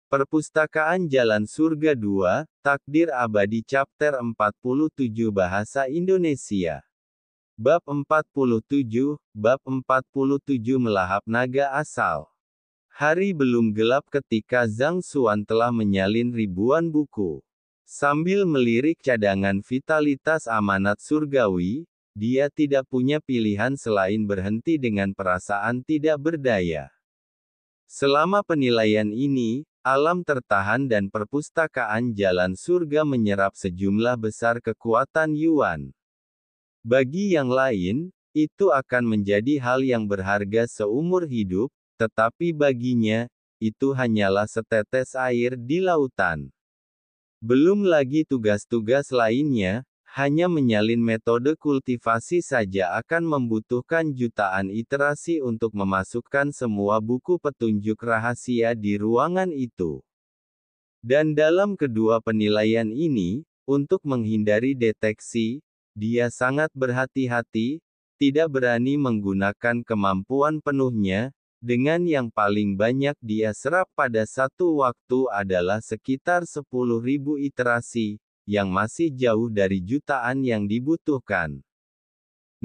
Perpustakaan Jalan Surga 2, Takdir Abadi Chapter 47 Bahasa Indonesia. Bab 47, Bab 47 Melahap Naga Asal. Hari belum gelap ketika Zhang Xuan telah menyalin ribuan buku. Sambil melirik cadangan vitalitas amanat surgawi, dia tidak punya pilihan selain berhenti dengan perasaan tidak berdaya. Selama penilaian ini, alam tertahan dan perpustakaan Jalan Surga menyerap sejumlah besar kekuatan Yuan. Bagi yang lain, itu akan menjadi hal yang berharga seumur hidup, tetapi baginya, itu hanyalah setetes air di lautan. Belum lagi tugas-tugas lainnya, hanya menyalin metode kultivasi saja akan membutuhkan jutaan iterasi untuk memasukkan semua buku petunjuk rahasia di ruangan itu. Dan dalam kedua penilaian ini, untuk menghindari deteksi, dia sangat berhati-hati, tidak berani menggunakan kemampuan penuhnya, dengan yang paling banyak dia serap pada satu waktu adalah sekitar 10.000 iterasi, yang masih jauh dari jutaan yang dibutuhkan.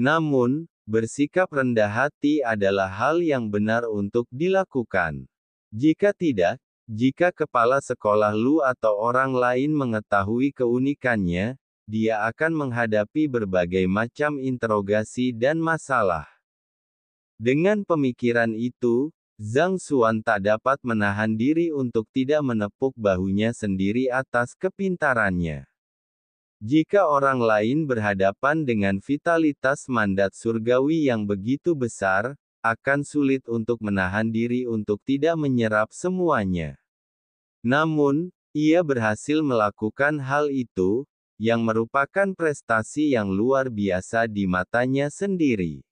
Namun, bersikap rendah hati adalah hal yang benar untuk dilakukan. Jika tidak, jika kepala sekolah Lu atau orang lain mengetahui keunikannya, dia akan menghadapi berbagai macam interogasi dan masalah. Dengan pemikiran itu, Zhang Xuan tak dapat menahan diri untuk tidak menepuk bahunya sendiri atas kepintarannya. Jika orang lain berhadapan dengan vitalitas mandat surgawi yang begitu besar, akan sulit untuk menahan diri untuk tidak menyerap semuanya. Namun, ia berhasil melakukan hal itu, yang merupakan prestasi yang luar biasa di matanya sendiri.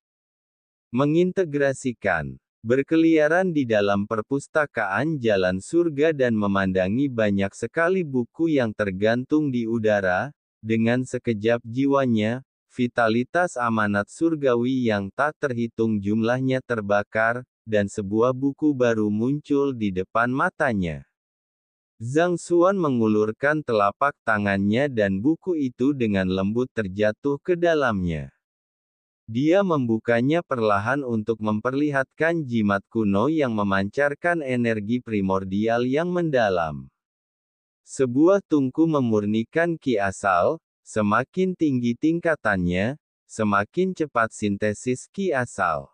Mengintegrasikan, berkeliaran di dalam perpustakaan Jalan Surga dan memandangi banyak sekali buku yang tergantung di udara, dengan sekejap jiwanya, vitalitas amanat surgawi yang tak terhitung jumlahnya terbakar, dan sebuah buku baru muncul di depan matanya. Zhang Xuan mengulurkan telapak tangannya dan buku itu dengan lembut terjatuh ke dalamnya. Dia membukanya perlahan untuk memperlihatkan jimat kuno yang memancarkan energi primordial yang mendalam. Sebuah tungku memurnikan ki asal, semakin tinggi tingkatannya, semakin cepat sintesis ki asal.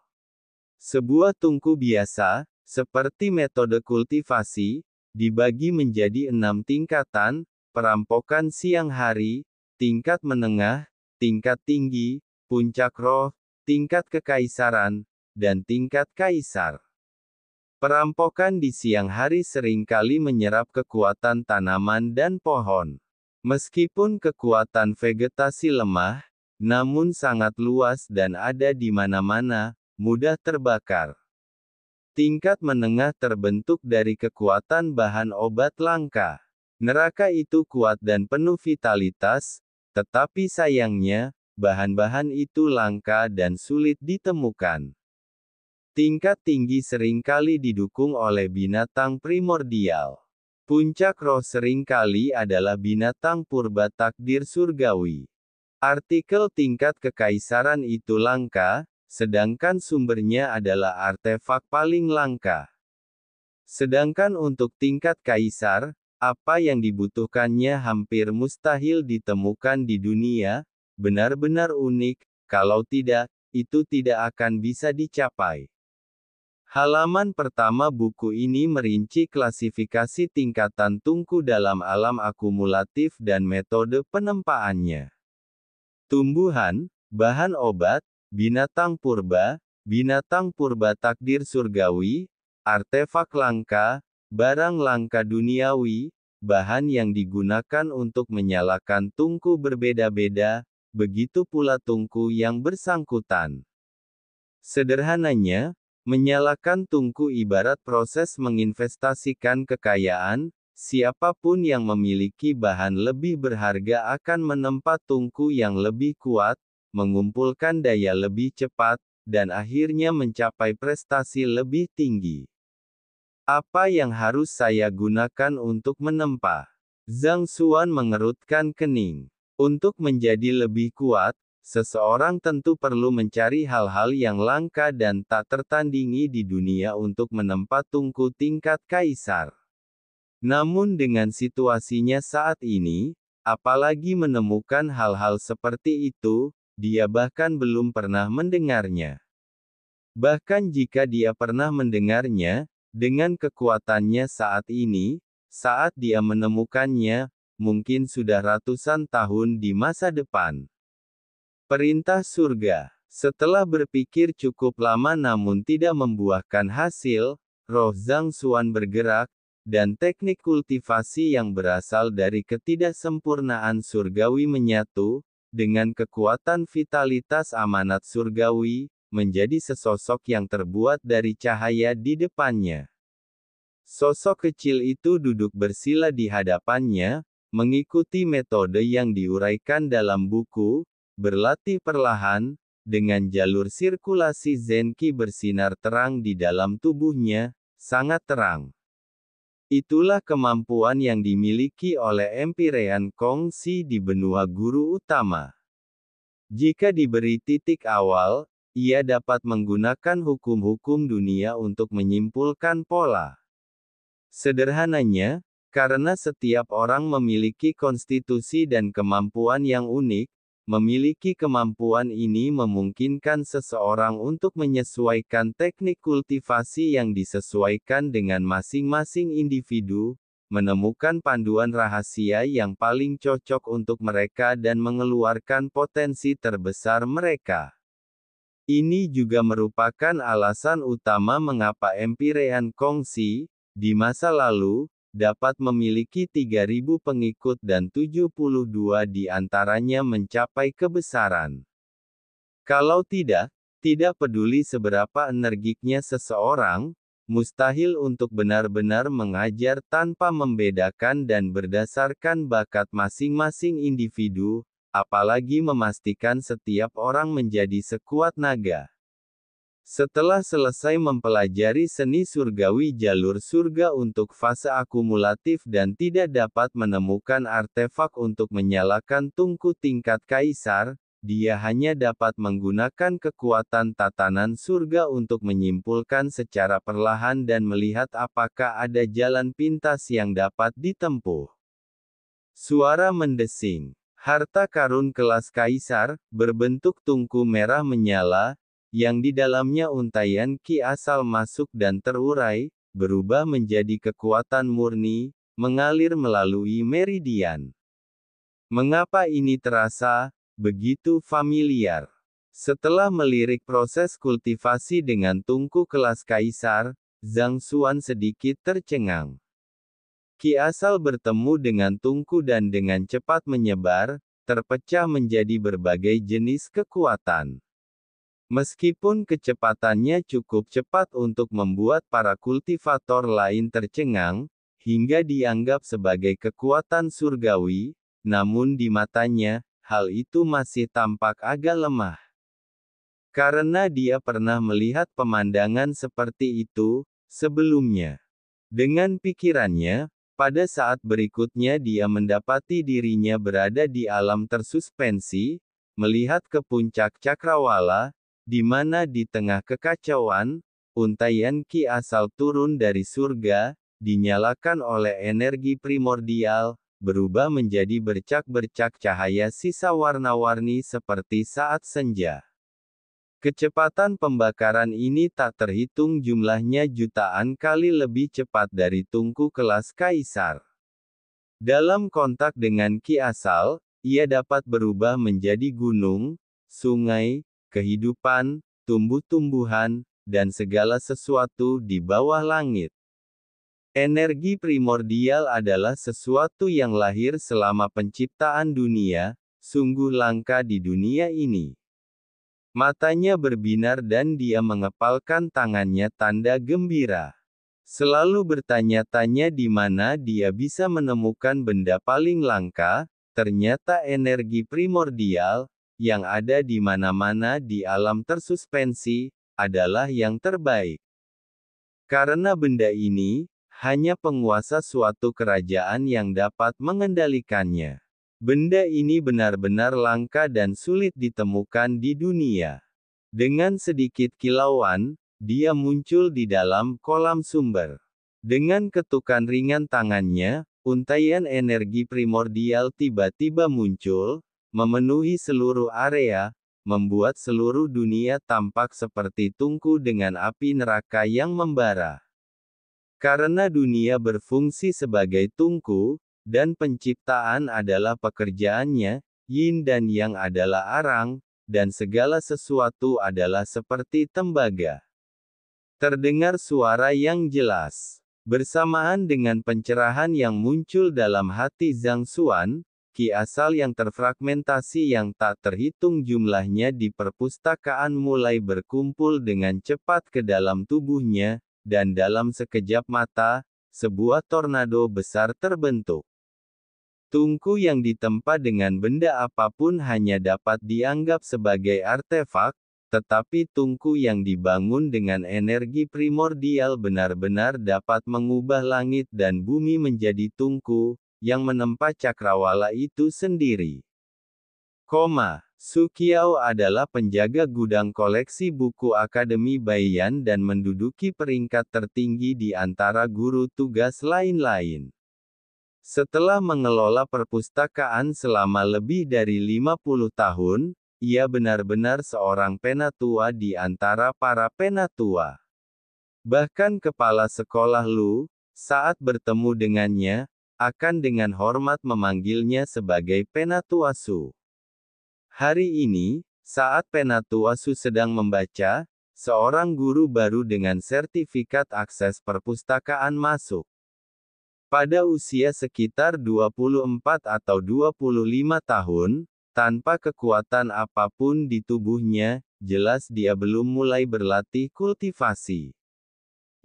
Sebuah tungku biasa, seperti metode kultivasi, dibagi menjadi 6 tingkatan, perampokan siang hari, tingkat menengah, tingkat tinggi, puncak roh, tingkat kekaisaran, dan tingkat kaisar. Perampokan di siang hari seringkali menyerap kekuatan tanaman dan pohon. Meskipun kekuatan vegetasi lemah, namun sangat luas dan ada di mana-mana, mudah terbakar. Tingkat menengah terbentuk dari kekuatan bahan obat langka. Neraka itu kuat dan penuh vitalitas, tetapi sayangnya, bahan-bahan itu langka dan sulit ditemukan. Tingkat tinggi seringkali didukung oleh binatang primordial. Puncak roh seringkali adalah binatang purba takdir surgawi. Artikel tingkat kekaisaran itu langka, sedangkan sumbernya adalah artefak paling langka. Sedangkan untuk tingkat kaisar, apa yang dibutuhkannya hampir mustahil ditemukan di dunia, benar-benar unik, kalau tidak, itu tidak akan bisa dicapai. Halaman pertama buku ini merinci klasifikasi tingkatan tungku dalam alam akumulatif dan metode penempaannya. Tumbuhan, bahan obat, binatang purba takdir surgawi, artefak langka, barang langka duniawi, bahan yang digunakan untuk menyalakan tungku berbeda-beda, begitu pula tungku yang bersangkutan. Sederhananya, menyalakan tungku ibarat proses menginvestasikan kekayaan, siapapun yang memiliki bahan lebih berharga akan menempa tungku yang lebih kuat, mengumpulkan daya lebih cepat, dan akhirnya mencapai prestasi lebih tinggi. Apa yang harus saya gunakan untuk menempa? Zhang Xuan mengerutkan kening. Untuk menjadi lebih kuat, seseorang tentu perlu mencari hal-hal yang langka dan tak tertandingi di dunia untuk menempa tungku tingkat kaisar. Namun dengan situasinya saat ini, apalagi menemukan hal-hal seperti itu, dia bahkan belum pernah mendengarnya. Bahkan jika dia pernah mendengarnya, dengan kekuatannya saat ini, saat dia menemukannya, mungkin sudah ratusan tahun di masa depan. Perintah surga. Setelah berpikir cukup lama namun tidak membuahkan hasil, roh Zhang Xuan bergerak, dan teknik kultivasi yang berasal dari ketidaksempurnaan surgawi menyatu, dengan kekuatan vitalitas amanat surgawi, menjadi sesosok yang terbuat dari cahaya di depannya. Sosok kecil itu duduk bersila di hadapannya, mengikuti metode yang diuraikan dalam buku, berlatih perlahan, dengan jalur sirkulasi Zenki bersinar terang di dalam tubuhnya, sangat terang. Itulah kemampuan yang dimiliki oleh Empyrean Kongsi di benua guru utama. Jika diberi titik awal, ia dapat menggunakan hukum-hukum dunia untuk menyimpulkan pola. Sederhananya, karena setiap orang memiliki konstitusi dan kemampuan yang unik, memiliki kemampuan ini memungkinkan seseorang untuk menyesuaikan teknik kultivasi yang disesuaikan dengan masing-masing individu, menemukan panduan rahasia yang paling cocok untuk mereka dan mengeluarkan potensi terbesar mereka. Ini juga merupakan alasan utama mengapa Empyrean Kongsi, di masa lalu, dapat memiliki 3.000 pengikut dan 72 di antaranya mencapai kebesaran. Kalau tidak peduli seberapa energiknya seseorang, mustahil untuk benar-benar mengajar tanpa membedakan dan berdasarkan bakat masing-masing individu, apalagi memastikan setiap orang menjadi sekuat naga. Setelah selesai mempelajari seni surgawi jalur surga untuk fase akumulatif dan tidak dapat menemukan artefak untuk menyalakan tungku tingkat kaisar, dia hanya dapat menggunakan kekuatan tatanan surga untuk menyimpulkan secara perlahan dan melihat apakah ada jalan pintas yang dapat ditempuh. Suara mendesing. Harta karun kelas kaisar, berbentuk tungku merah menyala, yang di dalamnya untaian ki asal masuk dan terurai, berubah menjadi kekuatan murni, mengalir melalui meridian. Mengapa ini terasa begitu familiar? Setelah melirik proses kultivasi dengan tungku kelas kaisar, Zhang Xuan sedikit tercengang. Ki asal bertemu dengan tungku dan dengan cepat menyebar, terpecah menjadi berbagai jenis kekuatan. Meskipun kecepatannya cukup cepat untuk membuat para kultivator lain tercengang, hingga dianggap sebagai kekuatan surgawi, namun di matanya, hal itu masih tampak agak lemah. Karena dia pernah melihat pemandangan seperti itu sebelumnya. Dengan pikirannya, pada saat berikutnya dia mendapati dirinya berada di alam tersuspensi, melihat ke puncak cakrawala, di mana di tengah kekacauan, untaian ki asal turun dari surga, dinyalakan oleh energi primordial, berubah menjadi bercak-bercak cahaya sisa warna-warni seperti saat senja. Kecepatan pembakaran ini tak terhitung jumlahnya jutaan kali lebih cepat dari tungku kelas kaisar. Dalam kontak dengan ki asal, ia dapat berubah menjadi gunung, sungai, kehidupan, tumbuh-tumbuhan, dan segala sesuatu di bawah langit. Energi primordial adalah sesuatu yang lahir selama penciptaan dunia, sungguh langka di dunia ini. Matanya berbinar dan dia mengepalkan tangannya tanda gembira. Selalu bertanya-tanya di mana dia bisa menemukan benda paling langka, ternyata energi primordial, yang ada di mana-mana di alam tersuspensi, adalah yang terbaik. Karena benda ini, hanya penguasa suatu kerajaan yang dapat mengendalikannya. Benda ini benar-benar langka dan sulit ditemukan di dunia. Dengan sedikit kilauan, dia muncul di dalam kolam sumber. Dengan ketukan ringan tangannya, untaian energi primordial tiba-tiba muncul, memenuhi seluruh area, membuat seluruh dunia tampak seperti tungku dengan api neraka yang membara. Karena dunia berfungsi sebagai tungku, dan penciptaan adalah pekerjaannya, yin dan yang adalah arang, dan segala sesuatu adalah seperti tembaga. Terdengar suara yang jelas. Bersamaan dengan pencerahan yang muncul dalam hati Zhang Xuan, ki asal yang terfragmentasi yang tak terhitung jumlahnya di perpustakaan mulai berkumpul dengan cepat ke dalam tubuhnya, dan dalam sekejap mata, sebuah tornado besar terbentuk. Tungku yang ditempa dengan benda apapun hanya dapat dianggap sebagai artefak, tetapi tungku yang dibangun dengan energi primordial benar-benar dapat mengubah langit dan bumi menjadi tungku, yang menempa cakrawala itu sendiri. Su Qiao adalah penjaga gudang koleksi buku Akademi Baiyan dan menduduki peringkat tertinggi di antara guru tugas lain-lain. Setelah mengelola perpustakaan selama lebih dari 50 tahun, ia benar-benar seorang penatua di antara para penatua. Bahkan kepala sekolah Lu, saat bertemu dengannya, akan dengan hormat memanggilnya sebagai penatua Su. Hari ini, saat penatua Su sedang membaca, seorang guru baru dengan sertifikat akses perpustakaan masuk. Pada usia sekitar 24 atau 25 tahun, tanpa kekuatan apapun di tubuhnya, jelas dia belum mulai berlatih kultivasi.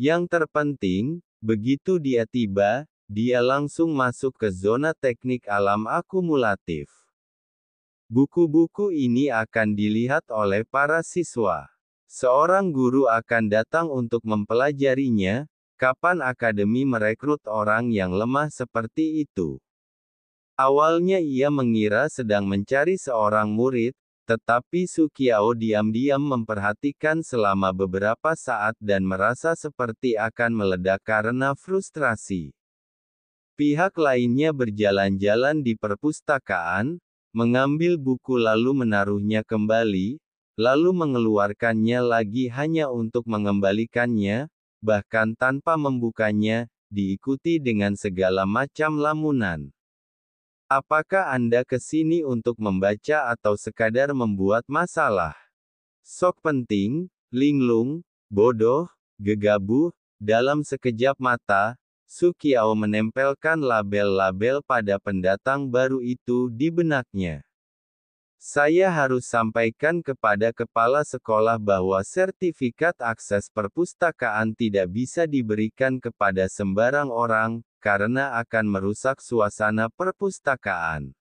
Yang terpenting, begitu dia tiba, dia langsung masuk ke zona teknik alam akumulatif. Buku-buku ini akan dilihat oleh para siswa. Seorang guru akan datang untuk mempelajarinya. Kapan akademi merekrut orang yang lemah seperti itu? Awalnya ia mengira sedang mencari seorang murid, tetapi Su Qiao diam-diam memperhatikan selama beberapa saat dan merasa seperti akan meledak karena frustrasi. Pihak lainnya berjalan-jalan di perpustakaan, mengambil buku lalu menaruhnya kembali, lalu mengeluarkannya lagi hanya untuk mengembalikannya, bahkan tanpa membukanya, diikuti dengan segala macam lamunan. Apakah Anda ke sini untuk membaca atau sekadar membuat masalah? Sok penting, linglung, bodoh, gegabah, dalam sekejap mata, Su Qiao menempelkan label-label pada pendatang baru itu di benaknya. Saya harus sampaikan kepada kepala sekolah bahwa sertifikat akses perpustakaan tidak bisa diberikan kepada sembarang orang, karena akan merusak suasana perpustakaan.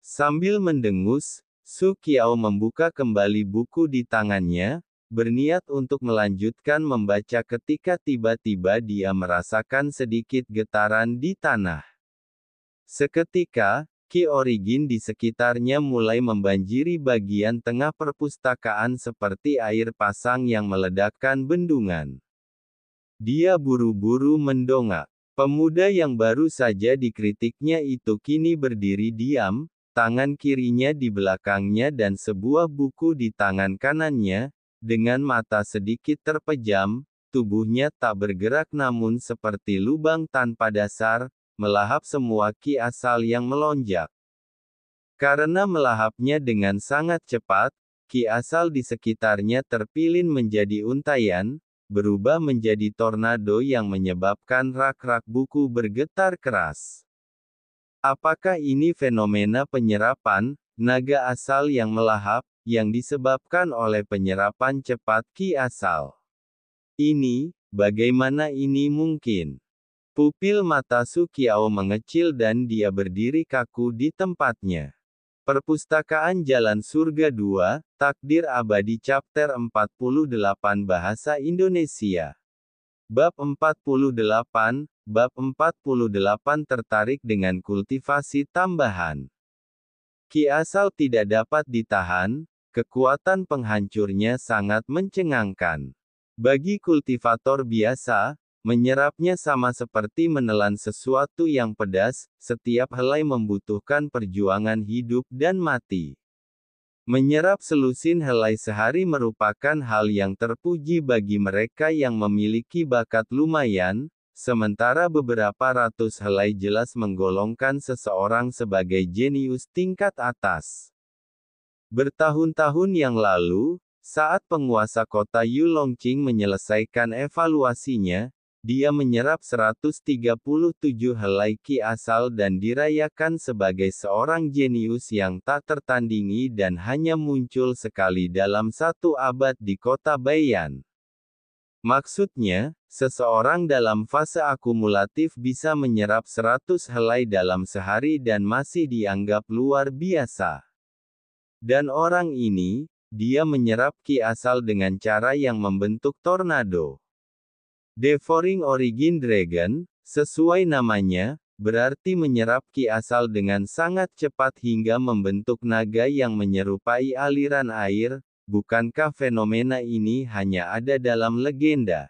Sambil mendengus, Su Qiao membuka kembali buku di tangannya, berniat untuk melanjutkan membaca ketika tiba-tiba dia merasakan sedikit getaran di tanah. Seketika, Ki origin di sekitarnya mulai membanjiri bagian tengah perpustakaan seperti air pasang yang meledakkan bendungan. Dia buru-buru mendongak. Pemuda yang baru saja dikritiknya itu kini berdiri diam, tangan kirinya di belakangnya dan sebuah buku di tangan kanannya, dengan mata sedikit terpejam, tubuhnya tak bergerak namun seperti lubang tanpa dasar, melahap semua ki asal yang melonjak. Karena melahapnya dengan sangat cepat, ki asal di sekitarnya terpilin menjadi untaian, berubah menjadi tornado yang menyebabkan rak-rak buku bergetar keras. Apakah ini fenomena penyerapan, naga asal yang melahap, yang disebabkan oleh penyerapan cepat ki asal? Bagaimana ini mungkin? Pupil mata Su Qiao mengecil dan dia berdiri kaku di tempatnya. Perpustakaan Jalan Surga 2, Takdir Abadi Chapter 48 Bahasa Indonesia. Bab 48, Bab 48 tertarik dengan kultivasi tambahan. Ki asal tidak dapat ditahan, kekuatan penghancurnya sangat mencengangkan. Bagi kultivator biasa, menyerapnya sama seperti menelan sesuatu yang pedas, setiap helai membutuhkan perjuangan hidup dan mati. Menyerap selusin helai sehari merupakan hal yang terpuji bagi mereka yang memiliki bakat lumayan, sementara beberapa ratus helai jelas menggolongkan seseorang sebagai jenius tingkat atas. Bertahun-tahun yang lalu, saat penguasa kota Yulongqing menyelesaikan evaluasinya, dia menyerap 137 helai ki asal dan dirayakan sebagai seorang jenius yang tak tertandingi dan hanya muncul sekali dalam 1 abad di kota Baiyan. Maksudnya, seseorang dalam fase akumulatif bisa menyerap 100 helai dalam sehari dan masih dianggap luar biasa. Dan orang ini, dia menyerap ki asal dengan cara yang membentuk tornado. Devouring Origin Dragon, sesuai namanya, berarti menyerap ki asal dengan sangat cepat hingga membentuk naga yang menyerupai aliran air. Bukankah fenomena ini hanya ada dalam legenda?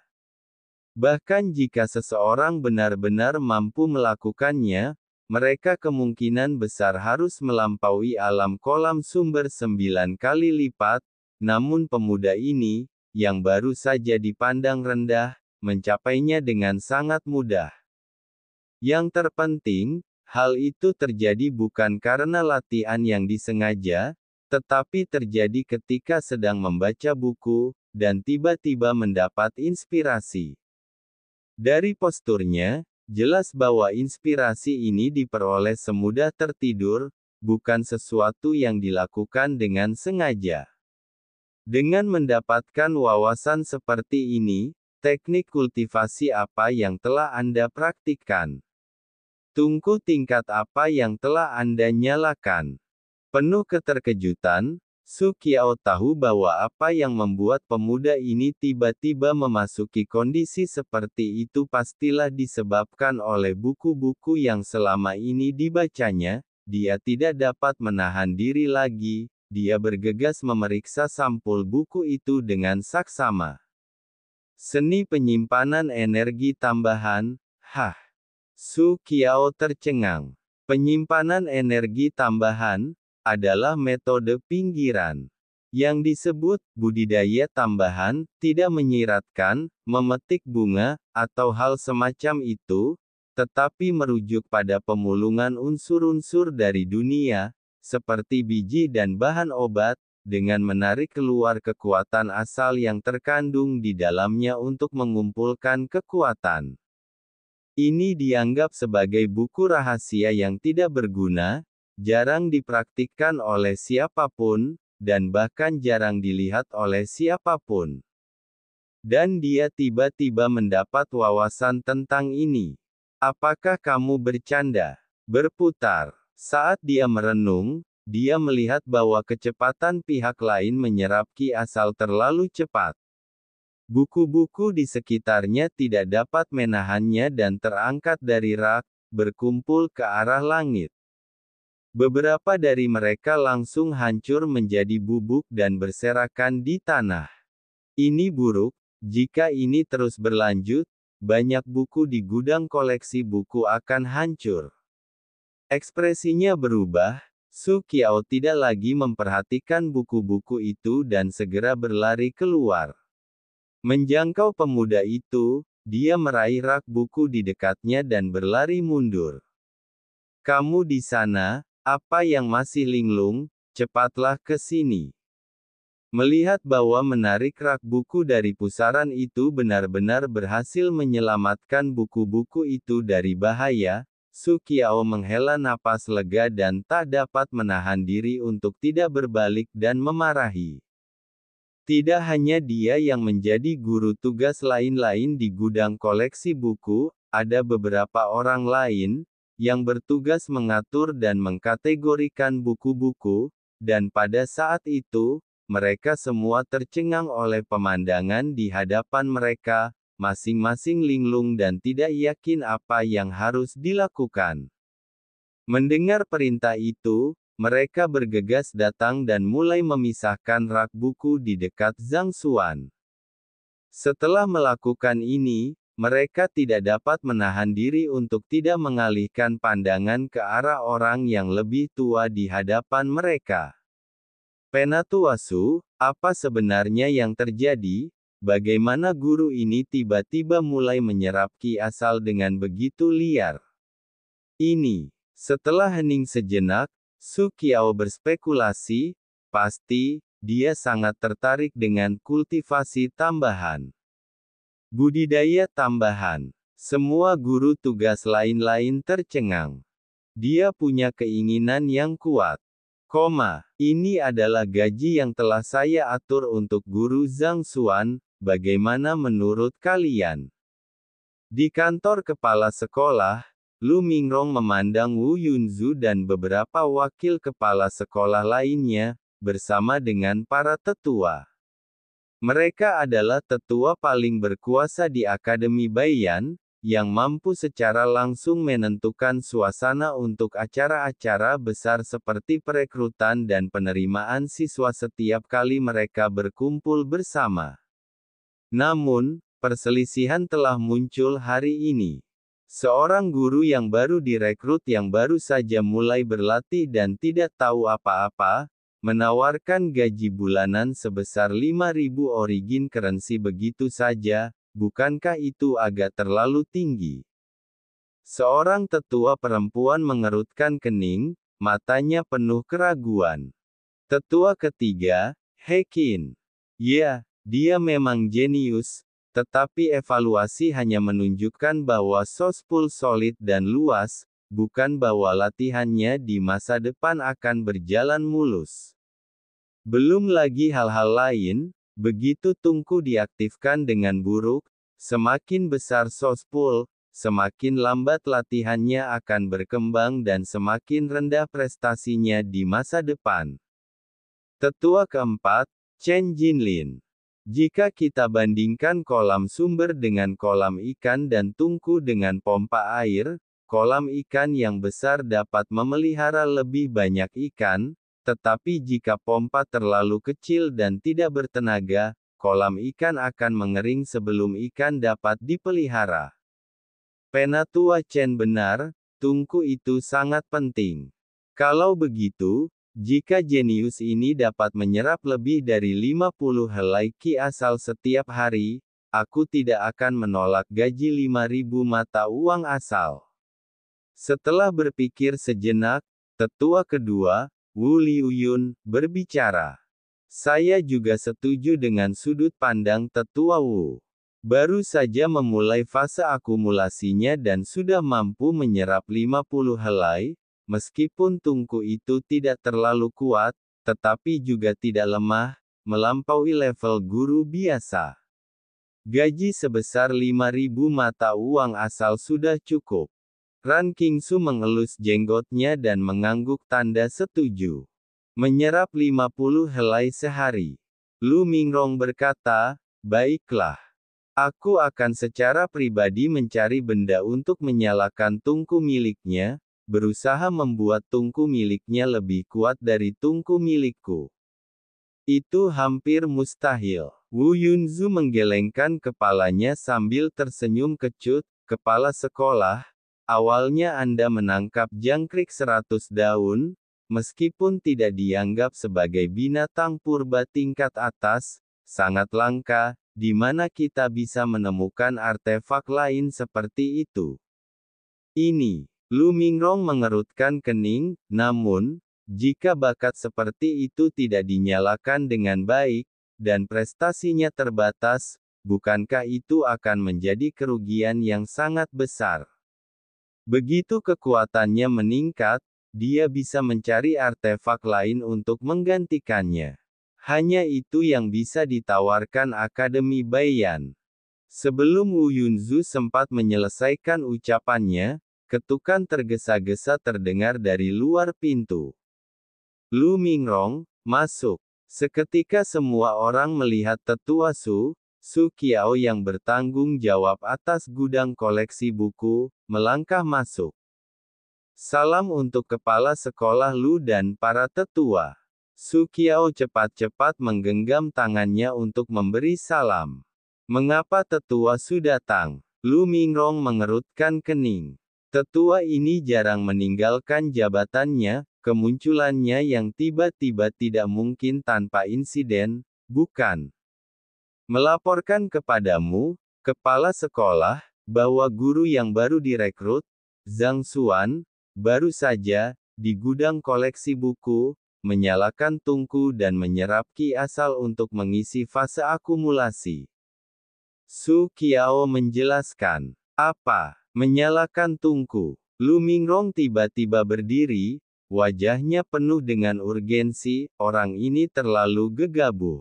Bahkan jika seseorang benar-benar mampu melakukannya, mereka kemungkinan besar harus melampaui alam kolam sumber 9 kali lipat, namun pemuda ini, yang baru saja dipandang rendah, mencapainya dengan sangat mudah. Yang terpenting, hal itu terjadi bukan karena latihan yang disengaja, tetapi terjadi ketika sedang membaca buku, dan tiba-tiba mendapat inspirasi. Dari posturnya, jelas bahwa inspirasi ini diperoleh semudah tertidur, bukan sesuatu yang dilakukan dengan sengaja. Dengan mendapatkan wawasan seperti ini, teknik kultivasi apa yang telah Anda praktikkan? Tungku tingkat apa yang telah Anda nyalakan? Penuh keterkejutan, Su Qiao tahu bahwa apa yang membuat pemuda ini tiba-tiba memasuki kondisi seperti itu pastilah disebabkan oleh buku-buku yang selama ini dibacanya. Dia tidak dapat menahan diri lagi, dia bergegas memeriksa sampul buku itu dengan saksama. Seni penyimpanan energi tambahan, Su Qiao tercengang. Penyimpanan energi tambahan adalah metode pinggiran. Yang disebut budidaya tambahan, tidak menyiratkan, memetik bunga, atau hal semacam itu, tetapi merujuk pada pemulungan unsur-unsur dari dunia, seperti biji dan bahan obat, dengan menarik keluar kekuatan asal yang terkandung di dalamnya untuk mengumpulkan kekuatan. Ini dianggap sebagai buku rahasia yang tidak berguna, jarang dipraktikkan oleh siapapun, dan bahkan jarang dilihat oleh siapapun. Dan dia tiba-tiba mendapat wawasan tentang ini. Apakah kamu bercanda? Berputar. Saat dia merenung, dia melihat bahwa kecepatan pihak lain menyerap ki asal terlalu cepat. Buku-buku di sekitarnya tidak dapat menahannya dan terangkat dari rak, berkumpul ke arah langit. Beberapa dari mereka langsung hancur menjadi bubuk dan berserakan di tanah. Ini buruk, jika ini terus berlanjut, banyak buku di gudang koleksi buku akan hancur. Ekspresinya berubah. Su Qiao tidak lagi memperhatikan buku-buku itu dan segera berlari keluar. Menjangkau pemuda itu, dia meraih rak buku di dekatnya dan berlari mundur. Kamu di sana, apa yang masih linglung, cepatlah ke sini. Melihat bahwa menarik rak buku dari pusaran itu benar-benar berhasil menyelamatkan buku-buku itu dari bahaya, Su Qiao menghela napas lega dan tak dapat menahan diri untuk tidak berbalik dan memarahi. Tidak hanya dia yang menjadi guru tugas lain-lain di gudang koleksi buku, ada beberapa orang lain, yang bertugas mengatur dan mengkategorikan buku-buku, dan pada saat itu, mereka semua tercengang oleh pemandangan di hadapan mereka, masing-masing linglung dan tidak yakin apa yang harus dilakukan. Mendengar perintah itu, mereka bergegas datang dan mulai memisahkan rak buku di dekat Zhang Xuan. Setelah melakukan ini, mereka tidak dapat menahan diri untuk tidak mengalihkan pandangan ke arah orang yang lebih tua di hadapan mereka. Penatuasu, apa sebenarnya yang terjadi? Bagaimana guru ini tiba-tiba mulai menyerap ki asal dengan begitu liar? Ini. Setelah hening sejenak, Su Qiao berspekulasi, pasti, dia sangat tertarik dengan kultivasi tambahan. Budidaya tambahan. Semua guru tugas lain-lain tercengang. Dia punya keinginan yang kuat. Ini adalah gaji yang telah saya atur untuk guru Zhang Xuan, bagaimana menurut kalian? Di kantor kepala sekolah, Lu Mingrong memandang Wu Yunzu dan beberapa wakil kepala sekolah lainnya, bersama dengan para tetua. Mereka adalah tetua paling berkuasa di Akademi Baiyan, yang mampu secara langsung menentukan suasana untuk acara-acara besar seperti perekrutan dan penerimaan siswa setiap kali mereka berkumpul bersama. Namun, perselisihan telah muncul hari ini. Seorang guru yang baru direkrut yang baru saja mulai berlatih dan tidak tahu apa-apa, menawarkan gaji bulanan sebesar 5.000 origin currency begitu saja, bukankah itu agak terlalu tinggi? Seorang tetua perempuan mengerutkan kening, matanya penuh keraguan. Tetua ketiga, Hekin. Ya, dia memang jenius. Tetapi evaluasi hanya menunjukkan bahwa Sospul solid dan luas, bukan bahwa latihannya di masa depan akan berjalan mulus. Belum lagi hal-hal lain, begitu Tungku diaktifkan dengan buruk, semakin besar Sospul, semakin lambat latihannya akan berkembang dan semakin rendah prestasinya di masa depan. Tetua keempat, Chen Jinlin. Jika kita bandingkan kolam sumber dengan kolam ikan dan tungku dengan pompa air, kolam ikan yang besar dapat memelihara lebih banyak ikan, tetapi jika pompa terlalu kecil dan tidak bertenaga, kolam ikan akan mengering sebelum ikan dapat dipelihara. Penatua Chen benar, tungku itu sangat penting. Kalau begitu, jika jenius ini dapat menyerap lebih dari 50 helai ki asal setiap hari, aku tidak akan menolak gaji 5.000 mata uang asal. Setelah berpikir sejenak, tetua kedua, Wu Liuyun, berbicara. Saya juga setuju dengan sudut pandang tetua Wu. Baru saja memulai fase akumulasinya dan sudah mampu menyerap 50 helai, meskipun tungku itu tidak terlalu kuat, tetapi juga tidak lemah, melampaui level guru biasa. Gaji sebesar 5.000 mata uang asal sudah cukup. Ran Qingsu mengelus jenggotnya dan mengangguk tanda setuju. Menyerap 50 helai sehari. Lu Mingrong berkata, baiklah. Aku akan secara pribadi mencari benda untuk menyalakan tungku miliknya, berusaha membuat tungku miliknya lebih kuat dari tungku milikku. Itu hampir mustahil. Wu Yunzu menggelengkan kepalanya sambil tersenyum kecut. Kepala sekolah, awalnya Anda menangkap jangkrik 100 daun, meskipun tidak dianggap sebagai binatang purba tingkat atas, sangat langka, di mana kita bisa menemukan artefak lain seperti itu. Ini. Lu Mingrong mengerutkan kening, namun, jika bakat seperti itu tidak dinyalakan dengan baik, dan prestasinya terbatas, bukankah itu akan menjadi kerugian yang sangat besar? Begitu kekuatannya meningkat, dia bisa mencari artefak lain untuk menggantikannya. Hanya itu yang bisa ditawarkan Akademi Baiyan. Sebelum Wu Yunzu sempat menyelesaikan ucapannya, ketukan tergesa-gesa terdengar dari luar pintu. Lu Mingrong, masuk. Seketika semua orang melihat tetua Su, Su Qiao yang bertanggung jawab atas gudang koleksi buku, melangkah masuk. Salam untuk kepala sekolah Lu dan para tetua. Su Qiao cepat-cepat menggenggam tangannya untuk memberi salam. Mengapa tetua Su datang? Lu Mingrong mengerutkan kening. Tetua ini jarang meninggalkan jabatannya, kemunculannya yang tiba-tiba tidak mungkin tanpa insiden, bukan? Melaporkan kepadamu, kepala sekolah, bahwa guru yang baru direkrut, Zhang Xuan, baru saja, di gudang koleksi buku, menyalakan tungku dan menyerap Qi asal untuk mengisi fase akumulasi. Su Qiao menjelaskan. Apa? Menyalakan tungku. Lu Mingrong tiba-tiba berdiri, wajahnya penuh dengan urgensi, orang ini terlalu gegabah.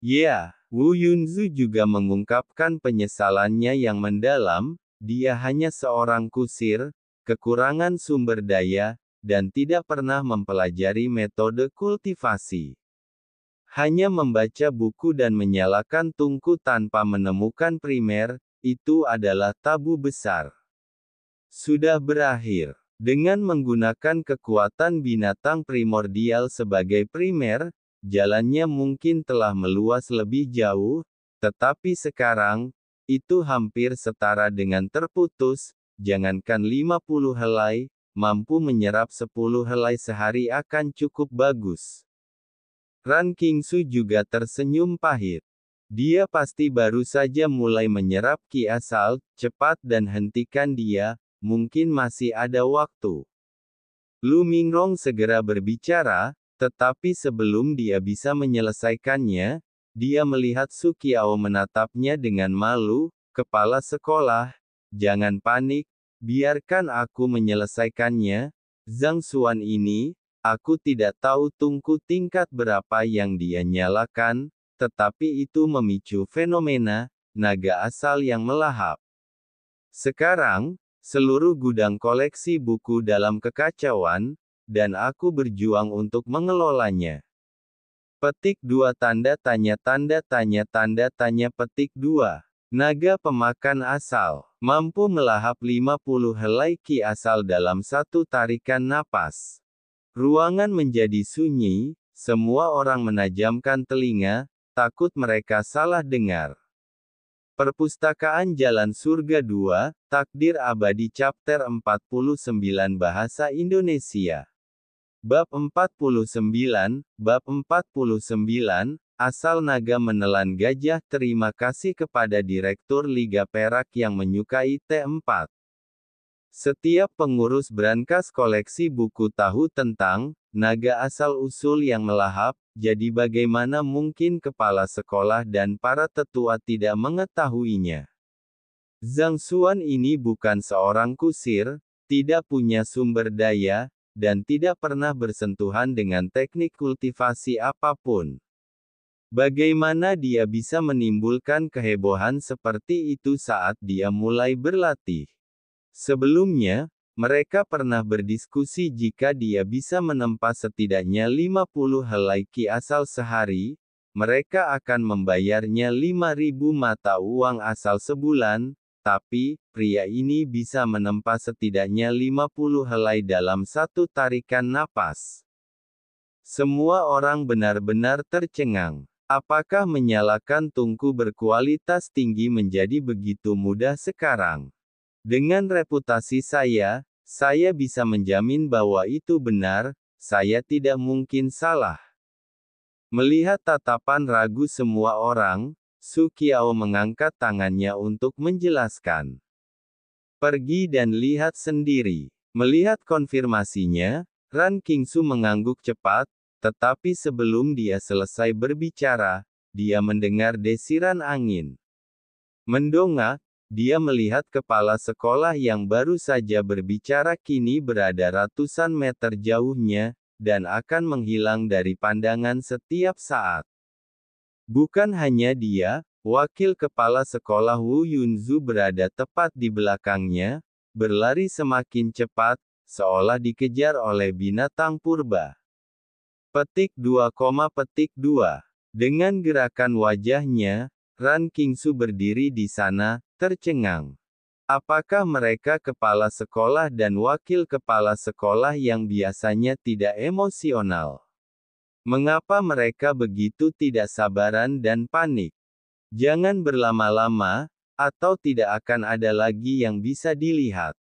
Ya, Wu Yunzu juga mengungkapkan penyesalannya yang mendalam, dia hanya seorang kusir, kekurangan sumber daya, dan tidak pernah mempelajari metode kultivasi. Hanya membaca buku dan menyalakan tungku tanpa menemukan primer, itu adalah tabu besar. Sudah berakhir. Dengan menggunakan kekuatan binatang primordial sebagai primer, jalannya mungkin telah meluas lebih jauh, tetapi sekarang, itu hampir setara dengan terputus, jangankan 50 helai, mampu menyerap 10 helai sehari akan cukup bagus. Ran Qingsu juga tersenyum pahit. Dia pasti baru saja mulai menyerap Qi asal, cepat dan hentikan dia, mungkin masih ada waktu. Lu Mingrong segera berbicara, tetapi sebelum dia bisa menyelesaikannya, dia melihat Su Qiao menatapnya dengan malu, kepala sekolah, jangan panik, biarkan aku menyelesaikannya, Zhang Xuan ini, aku tidak tahu tungku tingkat berapa yang dia nyalakan, tetapi itu memicu fenomena naga asal yang melahap. Sekarang, seluruh gudang koleksi buku dalam kekacauan, dan aku berjuang untuk mengelolanya. Petik 2 tanda tanya petik 2. Naga pemakan asal, mampu melahap 50 helai Qi asal dalam satu tarikan napas. Ruangan menjadi sunyi, semua orang menajamkan telinga, takut mereka salah dengar. Perpustakaan Jalan Surga 2, Takdir Abadi Chapter 49 Bahasa Indonesia. Bab 49, Asal Naga Menelan Gajah. Terima kasih kepada Direktur Liga Perak yang menyukai T4. Setiap pengurus brankas koleksi buku tahu tentang naga asal-usul yang melahap, jadi bagaimana mungkin kepala sekolah dan para tetua tidak mengetahuinya? Zhang Xuan ini bukan seorang kusir, tidak punya sumber daya, dan tidak pernah bersentuhan dengan teknik kultivasi apapun. Bagaimana dia bisa menimbulkan kehebohan seperti itu saat dia mulai berlatih? Sebelumnya, mereka pernah berdiskusi jika dia bisa menempa setidaknya 50 helai Qi asal sehari, mereka akan membayarnya 5.000 mata uang asal sebulan, tapi, pria ini bisa menempa setidaknya 50 helai dalam satu tarikan napas. Semua orang benar-benar tercengang. Apakah menyalakan tungku berkualitas tinggi menjadi begitu mudah sekarang? Dengan reputasi saya bisa menjamin bahwa itu benar, saya tidak mungkin salah. Melihat tatapan ragu semua orang, Su Qiao mengangkat tangannya untuk menjelaskan. Pergi dan lihat sendiri. Melihat konfirmasinya, Ran Qingsu mengangguk cepat, tetapi sebelum dia selesai berbicara, dia mendengar desiran angin. Mendongak, dia melihat kepala sekolah yang baru saja berbicara kini berada ratusan meter jauhnya, dan akan menghilang dari pandangan setiap saat. Bukan hanya dia, wakil kepala sekolah Wu Yunzu berada tepat di belakangnya, berlari semakin cepat, seolah dikejar oleh binatang purba. Petik 2, Dengan gerakan wajahnya, Ran Qingsu berdiri di sana, tercengang. Apakah mereka kepala sekolah dan wakil kepala sekolah yang biasanya tidak emosional? Mengapa mereka begitu tidak sabaran dan panik? Jangan berlama-lama, atau tidak akan ada lagi yang bisa dilihat.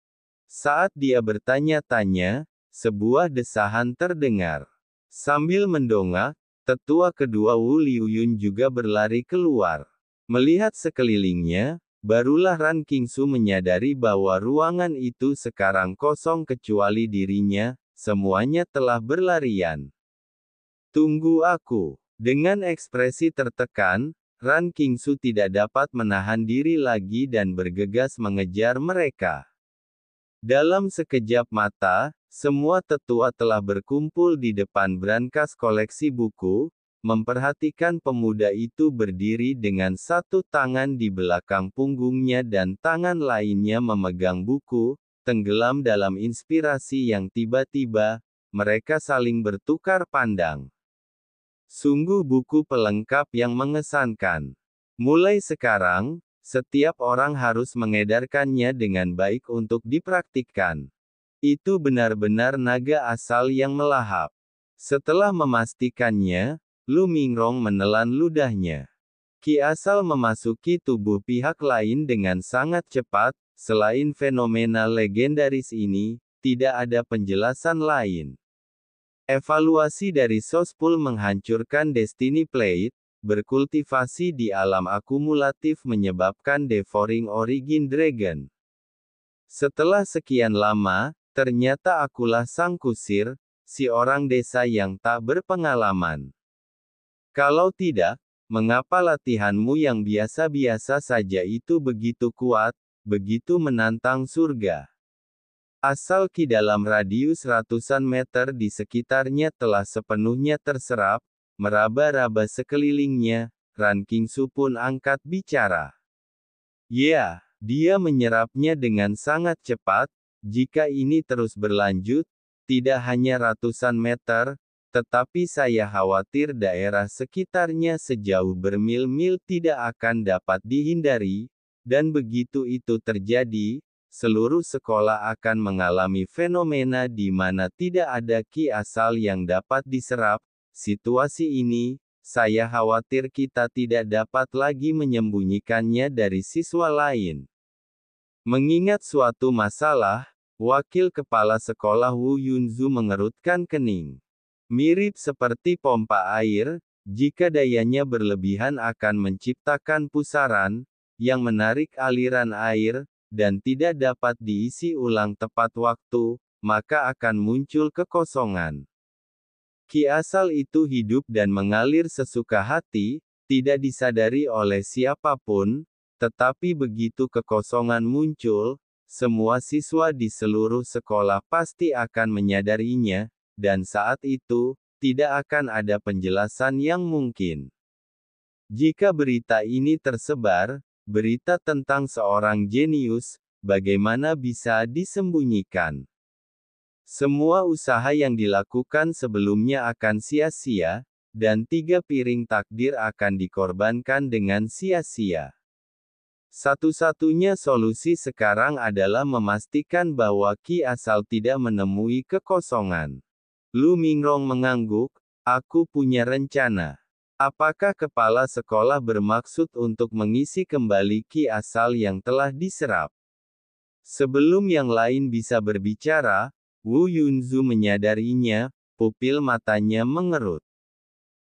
Saat dia bertanya-tanya, sebuah desahan terdengar. Sambil mendongak, tetua kedua Wu Liuyun juga berlari keluar. Melihat sekelilingnya, barulah Ran Qingsu menyadari bahwa ruangan itu sekarang kosong kecuali dirinya, semuanya telah berlarian. Tunggu aku. Dengan ekspresi tertekan, Ran Qingsu tidak dapat menahan diri lagi dan bergegas mengejar mereka. Dalam sekejap mata, semua tetua telah berkumpul di depan brankas koleksi buku, memperhatikan pemuda itu berdiri dengan satu tangan di belakang punggungnya dan tangan lainnya memegang buku, tenggelam dalam inspirasi yang tiba-tiba, mereka saling bertukar pandang. Sungguh buku pelengkap yang mengesankan. Mulai sekarang, setiap orang harus mengedarkannya dengan baik untuk dipraktikkan. Itu benar-benar naga asal yang melahap. Setelah memastikannya, Lu Mingrong menelan ludahnya. Ki asal memasuki tubuh pihak lain dengan sangat cepat, selain fenomena legendaris ini, tidak ada penjelasan lain. Evaluasi dari Sospul menghancurkan Destiny Plate, berkultivasi di alam akumulatif menyebabkan Devouring Origin Dragon. Setelah sekian lama, ternyata akulah sang kusir, si orang desa yang tak berpengalaman. Kalau tidak, mengapa latihanmu yang biasa-biasa saja itu begitu kuat, begitu menantang surga? Asal Ki dalam radius ratusan meter di sekitarnya telah sepenuhnya terserap, meraba-raba sekelilingnya, Ran Qingsu pun angkat bicara. Ya, dia menyerapnya dengan sangat cepat, jika ini terus berlanjut, tidak hanya ratusan meter, tetapi saya khawatir daerah sekitarnya sejauh bermil-mil tidak akan dapat dihindari, dan begitu itu terjadi, seluruh sekolah akan mengalami fenomena di mana tidak ada ki asal yang dapat diserap. Situasi ini, saya khawatir kita tidak dapat lagi menyembunyikannya dari siswa lain. Mengingat suatu masalah, wakil kepala sekolah Wu Yunzu mengerutkan kening. Mirip seperti pompa air, jika dayanya berlebihan akan menciptakan pusaran, yang menarik aliran air, dan tidak dapat diisi ulang tepat waktu, maka akan muncul kekosongan. Ki asal itu hidup dan mengalir sesuka hati, tidak disadari oleh siapapun, tetapi begitu kekosongan muncul, semua siswa di seluruh sekolah pasti akan menyadarinya, dan saat itu, tidak akan ada penjelasan yang mungkin. Jika berita ini tersebar, berita tentang seorang jenius, bagaimana bisa disembunyikan? Semua usaha yang dilakukan sebelumnya akan sia-sia, dan 3 piring takdir akan dikorbankan dengan sia-sia. Satu-satunya solusi sekarang adalah memastikan bahwa Ki asal tidak menemui kekosongan. Lu Mingrong mengangguk, aku punya rencana. Apakah kepala sekolah bermaksud untuk mengisi kembali ki asal yang telah diserap? Sebelum yang lain bisa berbicara, Wu Yunzu menyadarinya, pupil matanya mengerut.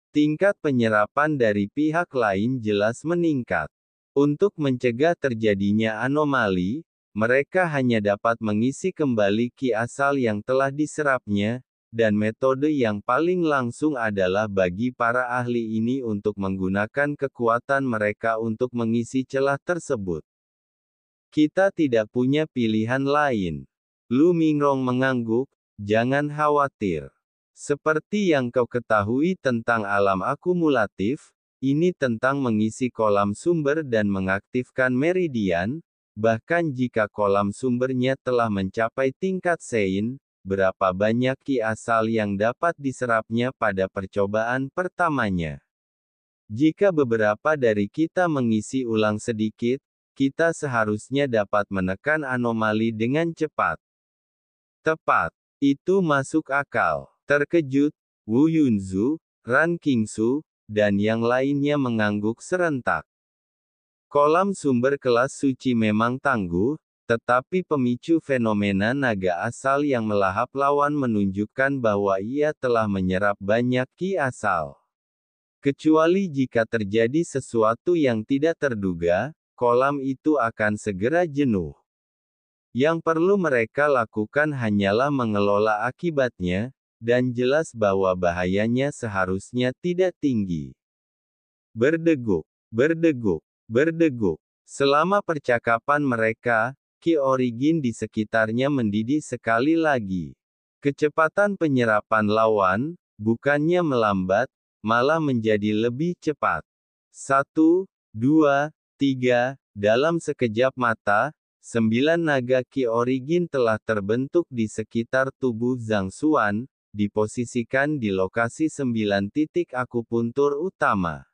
Tingkat penyerapan dari pihak lain jelas meningkat. Untuk mencegah terjadinya anomali, mereka hanya dapat mengisi kembali ki asal yang telah diserapnya, dan metode yang paling langsung adalah bagi para ahli ini untuk menggunakan kekuatan mereka untuk mengisi celah tersebut. Kita tidak punya pilihan lain. Lu Mingrong mengangguk, jangan khawatir. Seperti yang kau ketahui tentang alam akumulatif, ini tentang mengisi kolam sumber dan mengaktifkan meridian, bahkan jika kolam sumbernya telah mencapai tingkat Sein, berapa banyak ki asal yang dapat diserapnya pada percobaan pertamanya. Jika beberapa dari kita mengisi ulang sedikit, kita seharusnya dapat menekan anomali dengan cepat. Tepat. Itu masuk akal. Terkejut, Wu Yunzu, Ran Qingsu, dan yang lainnya mengangguk serentak. Kolam sumber kelas suci memang tangguh, tetapi pemicu fenomena naga asal yang melahap lawan menunjukkan bahwa ia telah menyerap banyak ki asal. Kecuali jika terjadi sesuatu yang tidak terduga, kolam itu akan segera jenuh. Yang perlu mereka lakukan hanyalah mengelola akibatnya, dan jelas bahwa bahayanya seharusnya tidak tinggi. Berdeguk, berdeguk, berdeguk. Selama percakapan mereka, ki origin di sekitarnya mendidih sekali lagi. Kecepatan penyerapan lawan, bukannya melambat, malah menjadi lebih cepat. 1, 2, 3, dalam sekejap mata, 9 naga ki origin telah terbentuk di sekitar tubuh Zhang Xuan, diposisikan di lokasi 9 titik akupuntur utama.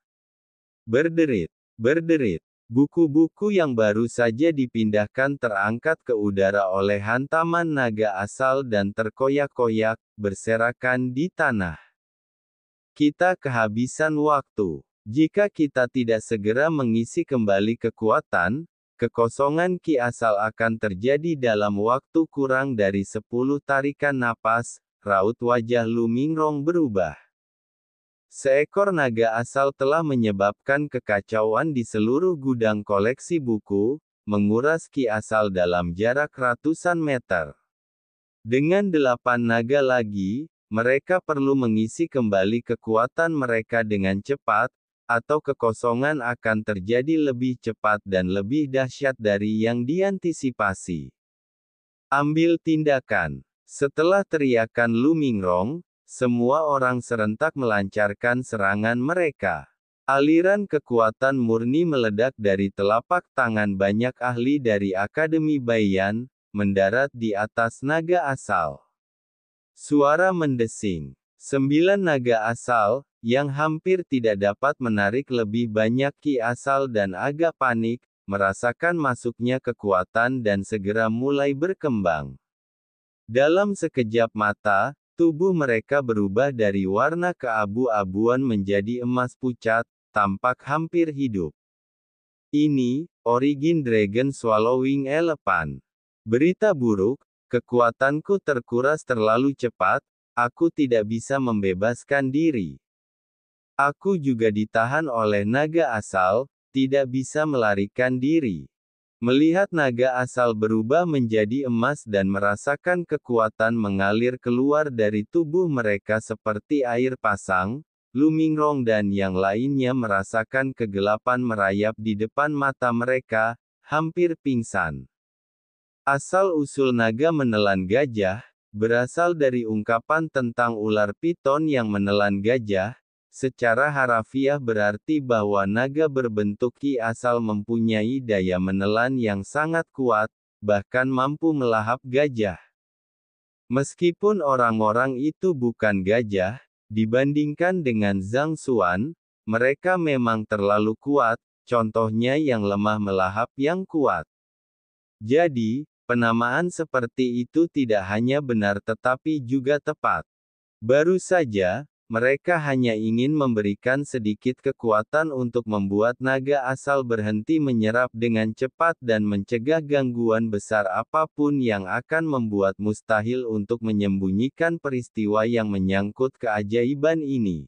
Berderit, berderit. Buku-buku yang baru saja dipindahkan terangkat ke udara oleh hantaman naga asal dan terkoyak-koyak, berserakan di tanah. Kita kehabisan waktu. Jika kita tidak segera mengisi kembali kekuatan, kekosongan ki asal akan terjadi dalam waktu kurang dari 10 tarikan napas. Raut wajah Lu Mingrong berubah. Seekor naga asal telah menyebabkan kekacauan di seluruh gudang koleksi buku, menguras ki asal dalam jarak ratusan meter. Dengan 8 naga lagi, mereka perlu mengisi kembali kekuatan mereka dengan cepat, atau kekosongan akan terjadi lebih cepat dan lebih dahsyat dari yang diantisipasi. Ambil tindakan. Setelah teriakan Lu Mingrong, semua orang serentak melancarkan serangan mereka. Aliran kekuatan murni meledak dari telapak tangan banyak ahli dari Akademi Baiyan, mendarat di atas naga asal. Suara mendesing. 9 naga asal, yang hampir tidak dapat menarik lebih banyak ki asal dan agak panik, merasakan masuknya kekuatan dan segera mulai berkembang. Dalam sekejap mata, tubuh mereka berubah dari warna keabu-abuan menjadi emas pucat, tampak hampir hidup. Ini, origin Dragon Swallowing Elephant. Berita buruk, kekuatanku terkuras terlalu cepat, aku tidak bisa membebaskan diri. Aku juga ditahan oleh naga asal, tidak bisa melarikan diri. Melihat naga asal berubah menjadi emas dan merasakan kekuatan mengalir keluar dari tubuh mereka seperti air pasang, Lu Mingrong dan yang lainnya merasakan kegelapan merayap di depan mata mereka, hampir pingsan. Asal-usul naga menelan gajah, berasal dari ungkapan tentang ular piton yang menelan gajah. Secara harafiah berarti bahwa naga berbentuk ki asal mempunyai daya menelan yang sangat kuat, bahkan mampu melahap gajah. Meskipun orang-orang itu bukan gajah, dibandingkan dengan Zhang Xuan, mereka memang terlalu kuat, contohnya yang lemah melahap yang kuat. Jadi, penamaan seperti itu tidak hanya benar tetapi juga tepat. Baru saja, mereka hanya ingin memberikan sedikit kekuatan untuk membuat naga asal berhenti menyerap dengan cepat dan mencegah gangguan besar apapun yang akan membuat mustahil untuk menyembunyikan peristiwa yang menyangkut keajaiban ini.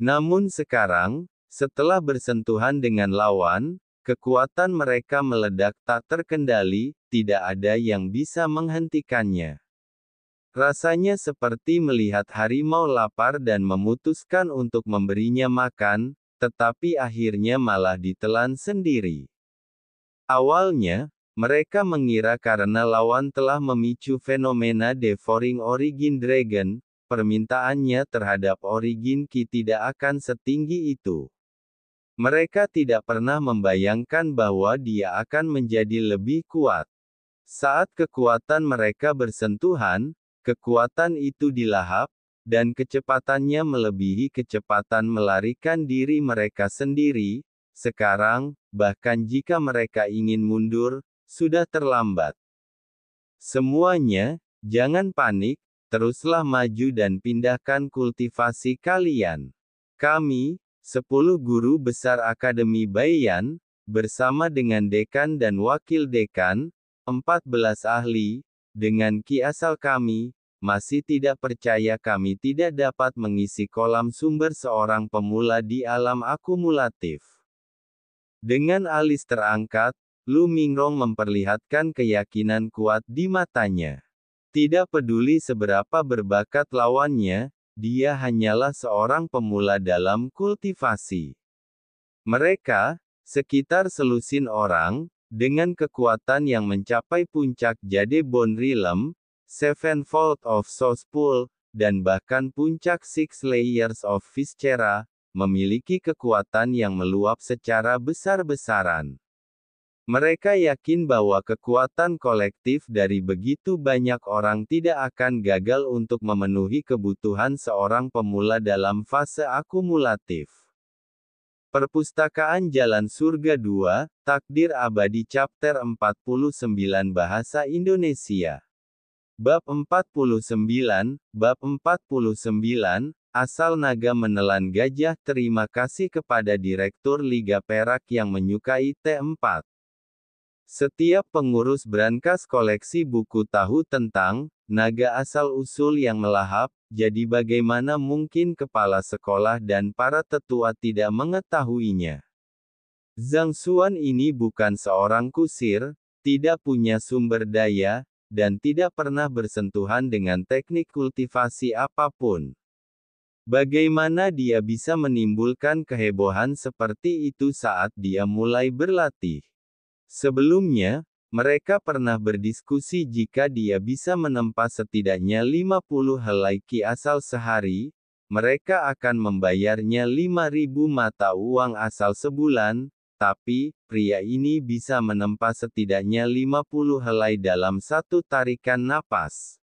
Namun sekarang, setelah bersentuhan dengan lawan, kekuatan mereka meledak tak terkendali, tidak ada yang bisa menghentikannya. Rasanya seperti melihat harimau lapar dan memutuskan untuk memberinya makan, tetapi akhirnya malah ditelan sendiri. Awalnya, mereka mengira karena lawan telah memicu fenomena devouring origin dragon, permintaannya terhadap origin ki tidak akan setinggi itu. Mereka tidak pernah membayangkan bahwa dia akan menjadi lebih kuat. Saat kekuatan mereka bersentuhan, kekuatan itu dilahap, dan kecepatannya melebihi kecepatan melarikan diri mereka sendiri. Sekarang, bahkan jika mereka ingin mundur, sudah terlambat. Semuanya, jangan panik, teruslah maju dan pindahkan kultivasi kalian. Kami, 10 guru besar Akademi Baiyan, bersama dengan dekan dan wakil dekan, 14 ahli, dengan ki asal kami, masih tidak percaya kami tidak dapat mengisi kolam sumber seorang pemula di alam akumulatif. Dengan alis terangkat, Lu Mingrong memperlihatkan keyakinan kuat di matanya. Tidak peduli seberapa berbakat lawannya, dia hanyalah seorang pemula dalam kultivasi. Mereka, sekitar selusin orang, dengan kekuatan yang mencapai puncak Jade Bone Realm, Sevenfold of Souls Pool, dan bahkan puncak Six Layers of Viscera, memiliki kekuatan yang meluap secara besar-besaran. Mereka yakin bahwa kekuatan kolektif dari begitu banyak orang tidak akan gagal untuk memenuhi kebutuhan seorang pemula dalam fase akumulatif. Perpustakaan Jalan Surga 2, Takdir Abadi Chapter 49 Bahasa Indonesia. Bab 49, Asal Naga Menelan Gajah. Terima kasih kepada Direktur Liga Perak yang menyukai T4. Setiap pengurus brankas koleksi buku tahu tentang naga asal-usul yang melahap, jadi bagaimana mungkin kepala sekolah dan para tetua tidak mengetahuinya? Zhang Xuan ini bukan seorang kusir, tidak punya sumber daya, dan tidak pernah bersentuhan dengan teknik kultivasi apapun. Bagaimana dia bisa menimbulkan kehebohan seperti itu saat dia mulai berlatih? Sebelumnya, mereka pernah berdiskusi jika dia bisa menempa setidaknya 50 helai ki asal sehari, mereka akan membayarnya 5.000 mata uang asal sebulan, tapi, pria ini bisa menempa setidaknya 50 helai dalam satu tarikan napas.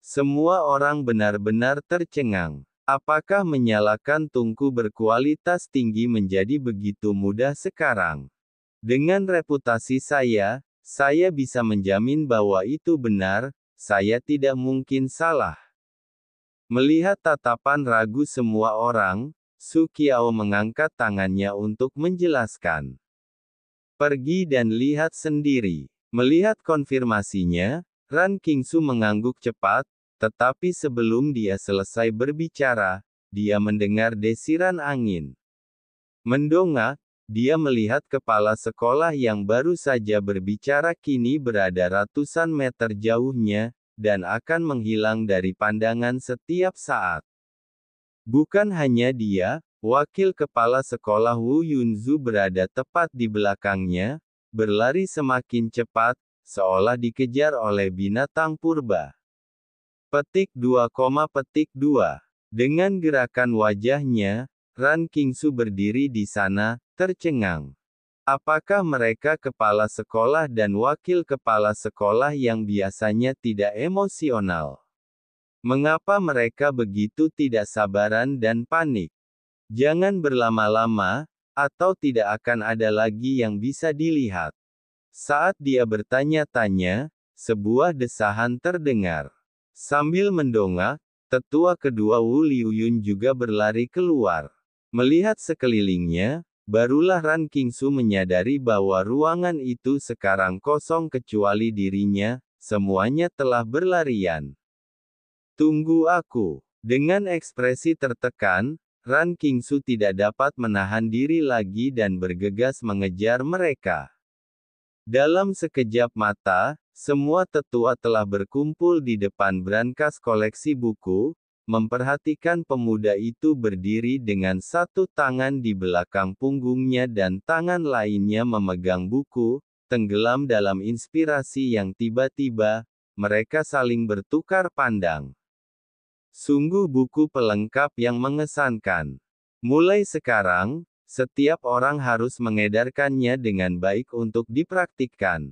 Semua orang benar-benar tercengang. Apakah menyalakan tungku berkualitas tinggi menjadi begitu mudah sekarang? Dengan reputasi saya bisa menjamin bahwa itu benar, saya tidak mungkin salah. Melihat tatapan ragu semua orang, Su Qiao mengangkat tangannya untuk menjelaskan. Pergi dan lihat sendiri. Melihat konfirmasinya, Ran Qingsu mengangguk cepat, tetapi sebelum dia selesai berbicara, dia mendengar desiran angin. Mendongak, dia melihat kepala sekolah yang baru saja berbicara kini berada ratusan meter jauhnya, dan akan menghilang dari pandangan setiap saat. Bukan hanya dia, wakil kepala sekolah Wu Yunzu berada tepat di belakangnya, berlari semakin cepat, seolah dikejar oleh binatang purba. Petik 2, Dengan gerakan wajahnya, Ran Qingsu berdiri di sana, tercengang. Apakah mereka kepala sekolah dan wakil kepala sekolah yang biasanya tidak emosional? Mengapa mereka begitu tidak sabaran dan panik? Jangan berlama-lama, atau tidak akan ada lagi yang bisa dilihat. Saat dia bertanya-tanya, sebuah desahan terdengar. Sambil mendongak, tetua kedua Wu Liuyun juga berlari keluar. Melihat sekelilingnya, barulah Ran Qingsu menyadari bahwa ruangan itu sekarang kosong kecuali dirinya, semuanya telah berlarian. Tunggu aku. Dengan ekspresi tertekan, Ran Qingsu tidak dapat menahan diri lagi dan bergegas mengejar mereka. Dalam sekejap mata, semua tetua telah berkumpul di depan brankas koleksi buku, memperhatikan pemuda itu berdiri dengan satu tangan di belakang punggungnya dan tangan lainnya memegang buku, tenggelam dalam inspirasi yang tiba-tiba, mereka saling bertukar pandang. Sungguh buku pelengkap yang mengesankan. Mulai sekarang, setiap orang harus mengedarkannya dengan baik untuk dipraktikkan.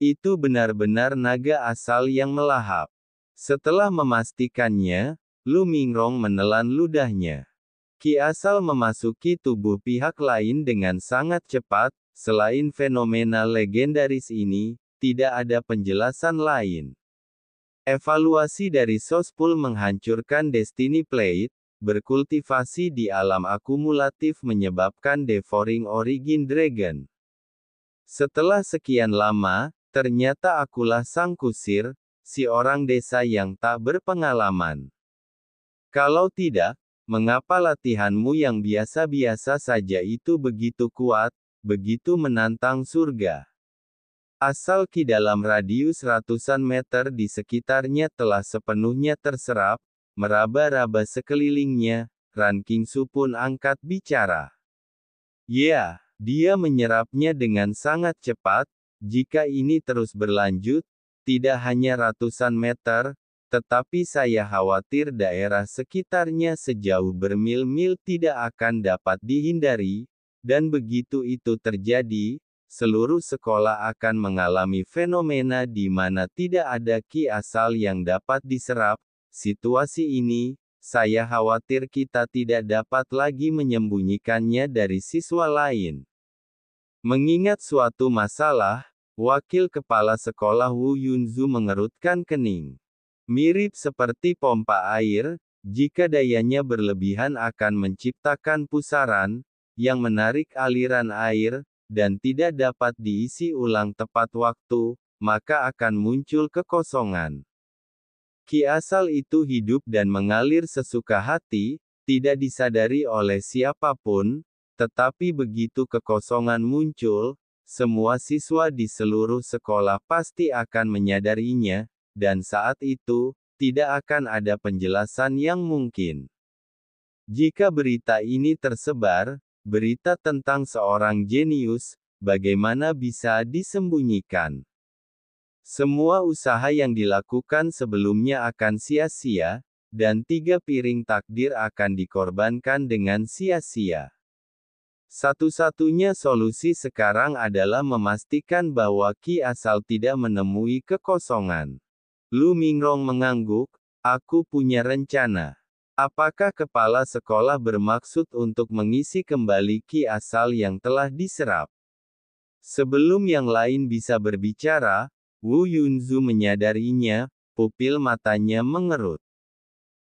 Itu benar-benar naga asal yang melahap. Setelah memastikannya, Lu Mingrong menelan ludahnya. Ki asal memasuki tubuh pihak lain dengan sangat cepat. Selain fenomena legendaris ini, tidak ada penjelasan lain. Evaluasi dari Sospool menghancurkan Destiny Plate, berkultivasi di alam akumulatif menyebabkan Devouring Origin Dragon. Setelah sekian lama, ternyata akulah sang kusir, si orang desa yang tak berpengalaman. Kalau tidak, mengapa latihanmu yang biasa-biasa saja itu begitu kuat, begitu menantang surga? Asal Ki dalam radius ratusan meter di sekitarnya telah sepenuhnya terserap, meraba-raba sekelilingnya, Ran Qingsu pun angkat bicara. Ya, dia menyerapnya dengan sangat cepat. Jika ini terus berlanjut, tidak hanya ratusan meter, tetapi saya khawatir daerah sekitarnya sejauh bermil-mil tidak akan dapat dihindari, dan begitu itu terjadi, seluruh sekolah akan mengalami fenomena di mana tidak ada ki asal yang dapat diserap. Situasi ini, saya khawatir kita tidak dapat lagi menyembunyikannya dari siswa lain. Mengingat suatu masalah, Wakil Kepala Sekolah Wu Yunzu mengerutkan kening. Mirip seperti pompa air, jika dayanya berlebihan akan menciptakan pusaran, yang menarik aliran air, dan tidak dapat diisi ulang tepat waktu, maka akan muncul kekosongan. Ki asal itu hidup dan mengalir sesuka hati, tidak disadari oleh siapapun, tetapi begitu kekosongan muncul, semua siswa di seluruh sekolah pasti akan menyadarinya, dan saat itu, tidak akan ada penjelasan yang mungkin. Jika berita ini tersebar, berita tentang seorang jenius, bagaimana bisa disembunyikan? Semua usaha yang dilakukan sebelumnya akan sia-sia, dan 3 piring takdir akan dikorbankan dengan sia-sia. Satu-satunya solusi sekarang adalah memastikan bahwa Ki asal tidak menemui kekosongan. Lu Mingrong mengangguk, aku punya rencana. Apakah kepala sekolah bermaksud untuk mengisi kembali Ki asal yang telah diserap? Sebelum yang lain bisa berbicara, Wu Yunzu menyadarinya, pupil matanya mengerut.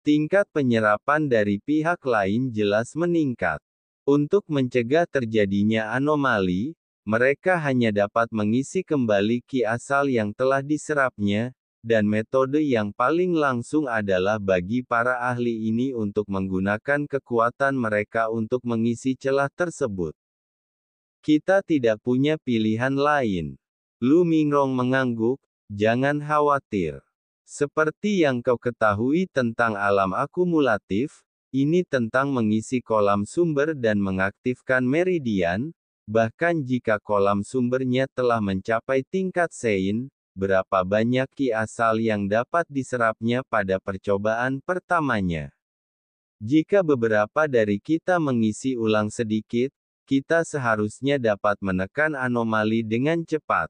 Tingkat penyerapan dari pihak lain jelas meningkat. Untuk mencegah terjadinya anomali, mereka hanya dapat mengisi kembali ki asal yang telah diserapnya, dan metode yang paling langsung adalah bagi para ahli ini untuk menggunakan kekuatan mereka untuk mengisi celah tersebut. Kita tidak punya pilihan lain. Lu Mingrong mengangguk, jangan khawatir. Seperti yang kau ketahui tentang alam akumulatif, ini tentang mengisi kolam sumber dan mengaktifkan meridian, bahkan jika kolam sumbernya telah mencapai tingkat Sein, berapa banyak ki asal yang dapat diserapnya pada percobaan pertamanya. Jika beberapa dari kita mengisi ulang sedikit, kita seharusnya dapat menekan anomali dengan cepat.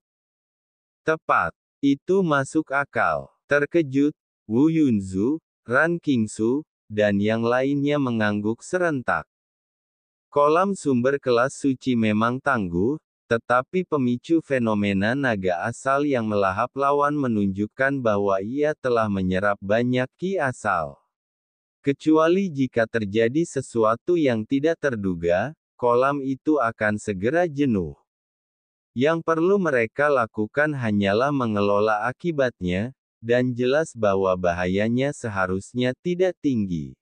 Tepat. Itu masuk akal. Terkejut, Wu Yunzu, Ran Qingsu, dan yang lainnya mengangguk serentak. Kolam sumber kelas suci memang tangguh, tetapi pemicu fenomena naga asal yang melahap lawan menunjukkan bahwa ia telah menyerap banyak ki asal. Kecuali jika terjadi sesuatu yang tidak terduga, kolam itu akan segera jenuh. Yang perlu mereka lakukan hanyalah mengelola akibatnya, dan jelas bahwa bahayanya seharusnya tidak tinggi.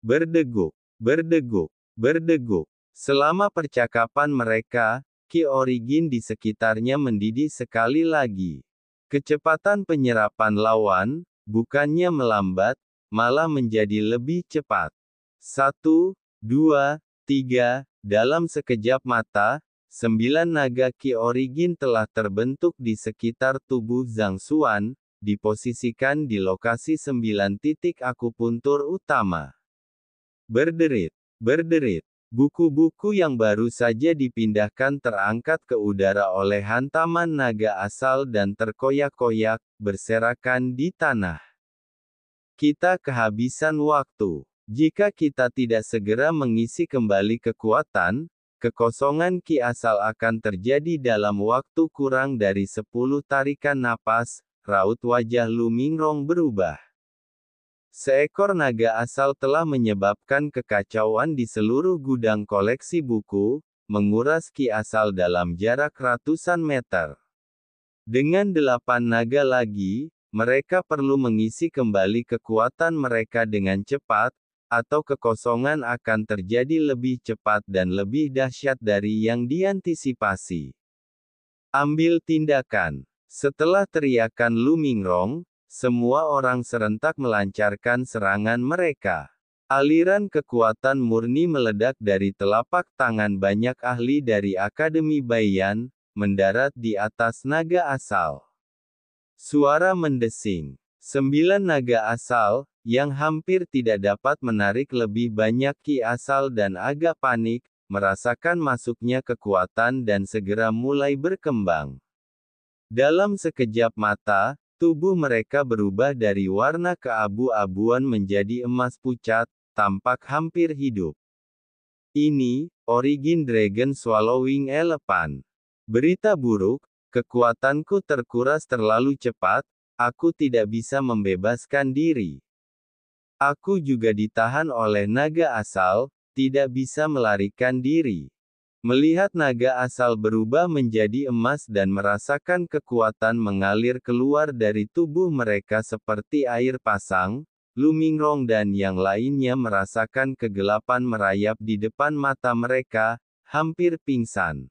Berdeguk, berdeguk, berdeguk. Selama percakapan mereka, ki origin di sekitarnya mendidih sekali lagi. Kecepatan penyerapan lawan, bukannya melambat, malah menjadi lebih cepat. 1, 2, 3, dalam sekejap mata, 9 naga ki origin telah terbentuk di sekitar tubuh Zhang Xuan, diposisikan di lokasi 9 titik akupuntur utama. Berderit, berderit. Buku-buku yang baru saja dipindahkan terangkat ke udara oleh hantaman naga asal dan terkoyak-koyak, berserakan di tanah. kita kehabisan waktu. Jika kita tidak segera mengisi kembali kekuatan, kekosongan ki asal akan terjadi dalam waktu kurang dari 10 tarikan napas. Raut wajah Lu Mingrong berubah. Seekor naga asal telah menyebabkan kekacauan di seluruh gudang koleksi buku, menguras ki asal dalam jarak ratusan meter. Dengan 8 naga lagi, mereka perlu mengisi kembali kekuatan mereka dengan cepat, atau kekosongan akan terjadi lebih cepat dan lebih dahsyat dari yang diantisipasi. Ambil tindakan. Setelah teriakan Lu Mingrong, semua orang serentak melancarkan serangan mereka. Aliran kekuatan murni meledak dari telapak tangan banyak ahli dari Akademi Baiyan, mendarat di atas naga asal. Suara mendesing. 9 naga asal, yang hampir tidak dapat menarik lebih banyak ki asal dan agak panik, merasakan masuknya kekuatan dan segera mulai berkembang. Dalam sekejap mata, tubuh mereka berubah dari warna keabu-abuan menjadi emas pucat, tampak hampir hidup. Ini, Origin Dragon Swallowing Elephant. Berita buruk, kekuatanku terkuras terlalu cepat, aku tidak bisa membebaskan diri. Aku juga ditahan oleh naga asal, tidak bisa melarikan diri. Melihat naga asal berubah menjadi emas dan merasakan kekuatan mengalir keluar dari tubuh mereka seperti air pasang, Lu Mingrong dan yang lainnya merasakan kegelapan merayap di depan mata mereka, hampir pingsan.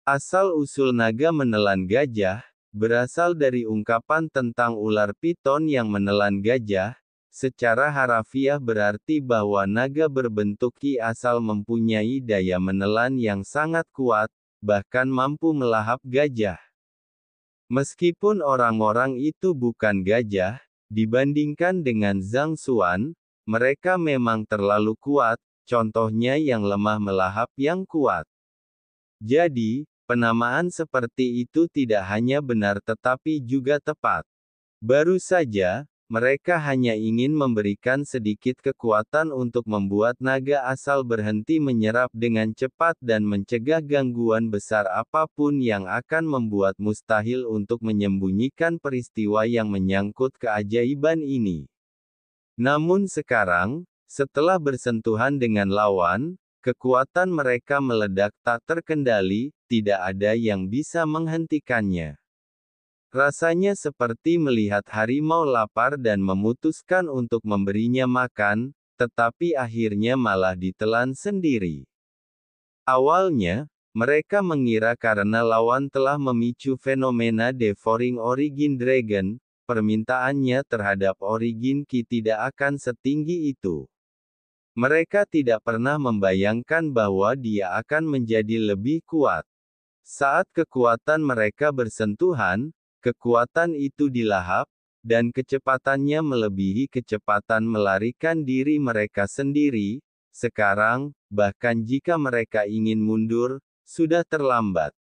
Asal-usul naga menelan gajah, berasal dari ungkapan tentang ular piton yang menelan gajah. Secara harafiah berarti bahwa naga berbentuk ki asal mempunyai daya menelan yang sangat kuat, bahkan mampu melahap gajah. Meskipun orang-orang itu bukan gajah, dibandingkan dengan Zhang Xuan, mereka memang terlalu kuat, contohnya yang lemah melahap yang kuat. Jadi, penamaan seperti itu tidak hanya benar tetapi juga tepat. Baru saja, mereka hanya ingin memberikan sedikit kekuatan untuk membuat naga asal berhenti menyerap dengan cepat dan mencegah gangguan besar apapun yang akan membuat mustahil untuk menyembunyikan peristiwa yang menyangkut keajaiban ini. Namun sekarang, setelah bersentuhan dengan lawan, kekuatan mereka meledak tak terkendali, tidak ada yang bisa menghentikannya. Rasanya seperti melihat harimau lapar dan memutuskan untuk memberinya makan, tetapi akhirnya malah ditelan sendiri. Awalnya, mereka mengira karena lawan telah memicu fenomena devouring Origin Dragon, permintaannya terhadap Origin Ki tidak akan setinggi itu. Mereka tidak pernah membayangkan bahwa dia akan menjadi lebih kuat. Saat kekuatan mereka bersentuhan, kekuatan itu dilahap, dan kecepatannya melebihi kecepatan melarikan diri mereka sendiri. Sekarang, bahkan jika mereka ingin mundur, sudah terlambat.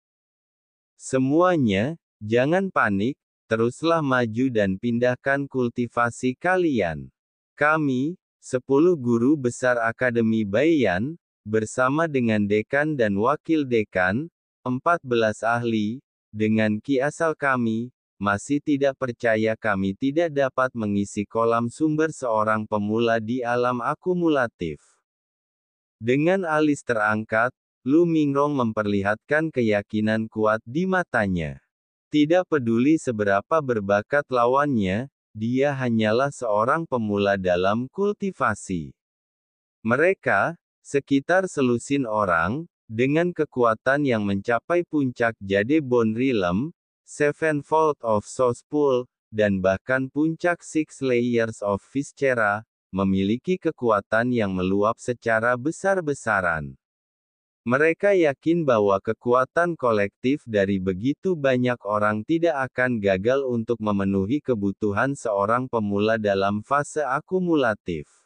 Semuanya, jangan panik, teruslah maju dan pindahkan kultivasi kalian. Kami, 10 guru besar Akademi Baiyan, bersama dengan dekan dan wakil dekan, 14 ahli, dengan ki asal kami, masih tidak percaya kami tidak dapat mengisi kolam sumber seorang pemula di alam akumulatif. Dengan alis terangkat, Lu Mingrong memperlihatkan keyakinan kuat di matanya. Tidak peduli seberapa berbakat lawannya, dia hanyalah seorang pemula dalam kultivasi. Mereka, sekitar selusin orang, dengan kekuatan yang mencapai puncak Jade Bone Realm, Sevenfold of Souls Pool, dan bahkan puncak Six Layers of Viscera, memiliki kekuatan yang meluap secara besar-besaran. Mereka yakin bahwa kekuatan kolektif dari begitu banyak orang tidak akan gagal untuk memenuhi kebutuhan seorang pemula dalam fase akumulatif.